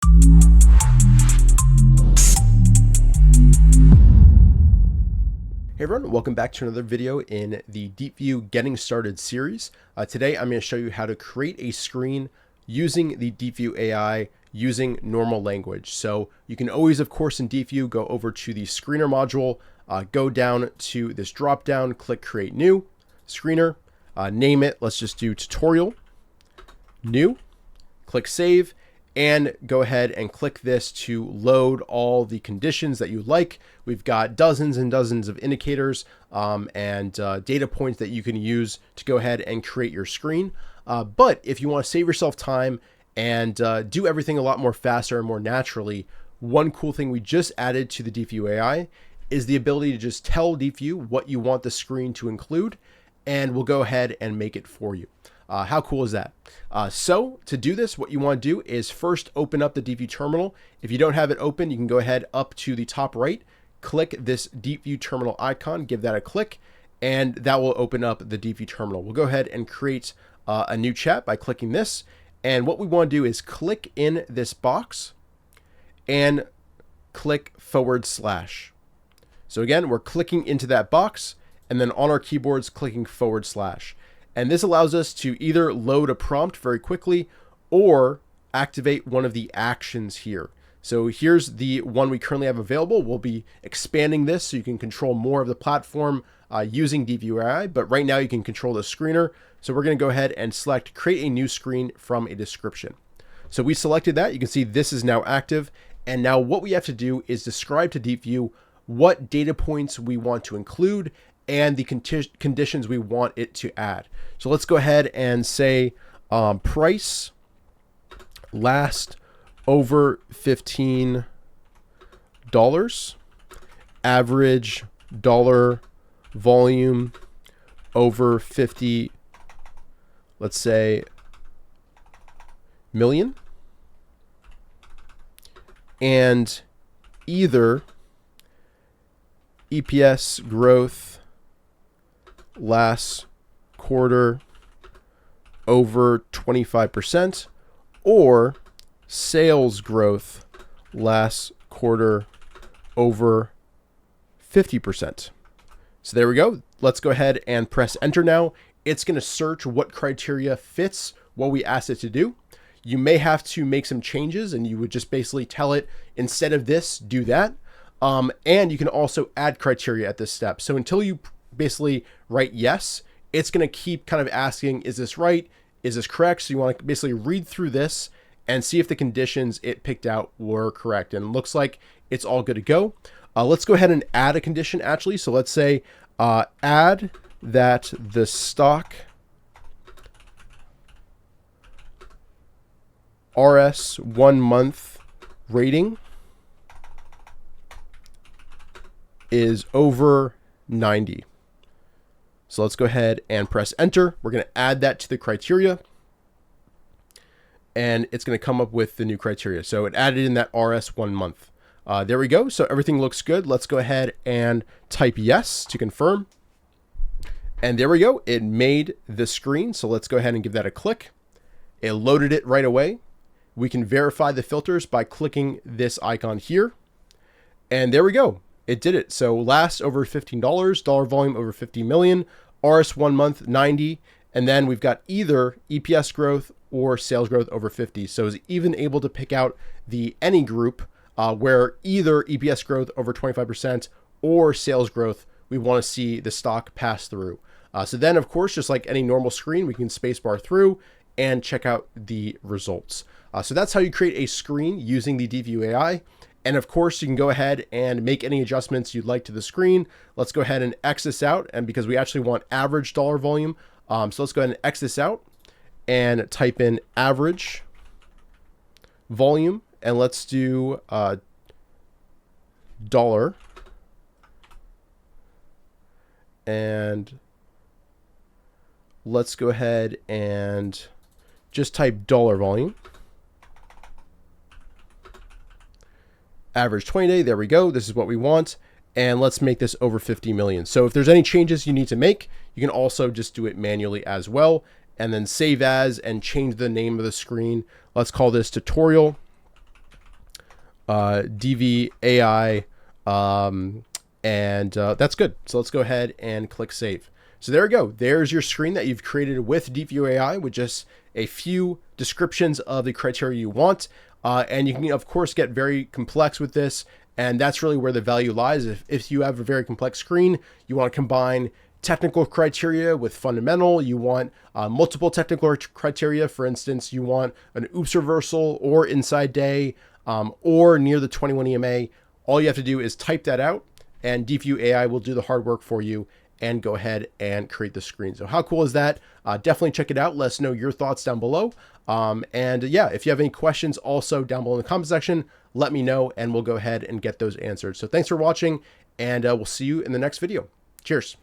Hey everyone, welcome back to another video in the Deepvue Getting Started series. Today I'm going to show you how to create a screen using the Deepvue AI using normal language. So you can always, of course, in Deepvue, go over to the screener module, go down to this drop down, click create new screener, name it, let's just do tutorial, new, click save, and go ahead and click this to load all the conditions that you like. We've got dozens and dozens of indicators and data points that you can use to go ahead and create your screen. But if you want to save yourself time and do everything a lot more faster and more naturally, one cool thing we just added to the Deepvue AI is the ability to just tell Deepvue what you want the screen to include, and we'll go ahead and make it for you. How cool is that? So to do this, what you want to do is first open up the Deepvue Terminal. If you don't have it open, you can go ahead up to the top right, click this Deepvue Terminal icon, give that a click, and that will open up the Deepvue Terminal. We'll go ahead and create a new chat by clicking this. And what we want to do is click in this box and click /. So again, we're clicking into that box and then on our keyboards, clicking /. And this allows us to either load a prompt very quickly or activate one of the actions here. So here's the one we currently have available. We'll be expanding this so you can control more of the platform using Deepvue AI, but right now you can control the screener. So we're going to go ahead and select create a new screen from a description. So we selected that. You can see this is now active. And now what we have to do is describe to Deepvue what data points we want to include and the conditions we want it to add. So let's go ahead and say price last over $15, average dollar volume over 50, let's say million, and either EPS growth last quarter over 25% or sales growth last quarter over 50%. So there we go. Let's go ahead and press enter now. It's going to search what criteria fits what we asked it to do. You may have to make some changes and you would just basically tell it instead of this, do that. And you can also add criteria at this step. So until you basically write yes, it's going to keep kind of asking, is this right? Is this correct? So you want to basically read through this and see if the conditions it picked out were correct. And it looks like it's all good to go. Let's go ahead and add a condition actually. So let's say add that the stock RS 1 month rating is over 90. So let's go ahead and press enter. We're going to add that to the criteria and it's going to come up with the new criteria. So it added in that RS 1 month. There we go. So everything looks good. Let's go ahead and type yes to confirm. And there we go. It made the screen. So let's go ahead and give that a click. It loaded it right away. We can verify the filters by clicking this icon here. And there we go. It did it. So last over $15, dollar volume over 50 million, RS 1 month 90, and then we've got either EPS growth or sales growth over 50. So it's even able to pick out the any group where either EPS growth over 25% or sales growth we want to see the stock pass through. So then, of course, just like any normal screen, we can spacebar through and check out the results. So that's how you create a screen using the Deepvue AI. And of course, you can go ahead and make any adjustments you'd like to the screen. Let's go ahead and X this out. And because we actually want average dollar volume, so let's go ahead and X this out and type in average volume. And let's do dollar. And let's go ahead and just type dollar volume. Average 20-day, there we go. This is what we want. And let's make this over 50 million. So if there's any changes you need to make, you can also just do it manually as well. And then save as and change the name of the screen. Let's call this tutorial Deepvue AI, and that's good. So let's go ahead and click save. So there we go. There's your screen that you've created with Deepvue AI with just a few descriptions of the criteria you want. And you can, of course, get very complex with this. And that's really where the value lies. If you have a very complex screen, you want to combine technical criteria with fundamental. You want multiple technical criteria. For instance, you want an oops reversal or inside day or near the 21 EMA. All you have to do is type that out, and Deepvue AI will do the hard work for you and go ahead and create the screen. So how cool is that? Definitely check it out. Let us know your thoughts down below. And yeah, if you have any questions also down below in the comment section, let me know and we'll go ahead and get those answered. So thanks for watching, and we'll see you in the next video. Cheers.